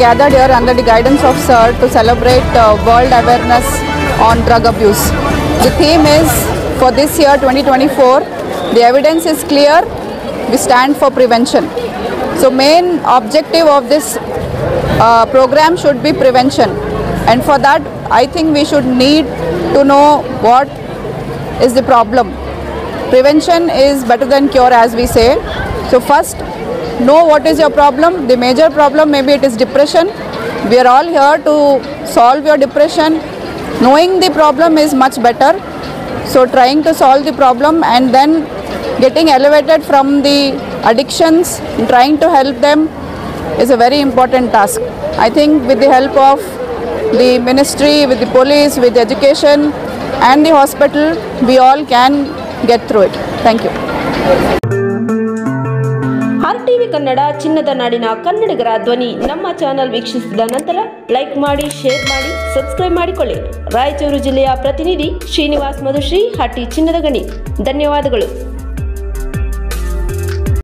gathered here under the guidance of Sir to celebrate World Awareness on Drug Abuse. The theme is, for this year 2024, the evidence is clear, we stand for prevention. So main objective of this program should be prevention, and for that I think we should need to know what is the problem. Prevention is better than cure, as we say. So first, know what is your problem. The major problem, maybe it is depression. We are all here to solve your depression. Knowing the problem is much better. So trying to solve the problem and then getting elevated from the addictions, trying to help them is a very important task. I think with the help of the ministry, with the police, with the education and the hospital, we all can get through it. Thank you. RTV Kannada ಚಿನ್ನದ ನಾಡಿನ ಕನ್ನಡಿಗರ ಧ್ವನಿ. ನಮ್ಮ channel ವೀಕ್ಷಿಸಿದ ನಂತರ like ಮಾಡಿ, share ಮಾಡಿ, subscribe ಮಾಡಿಕೊಳ್ಳಿ. ರಾಯಚೂರು ಜಿಲ್ಲೆಯ ಪ್ರತಿನಿಧಿ ಶ್ರೀನಿವಾಸ್ ಮಧುಶ್ರೀ, ಹಟ್ಟಿ ಚಿನ್ನದ ಗಣಿ. ಧನ್ಯವಾದಗಳು.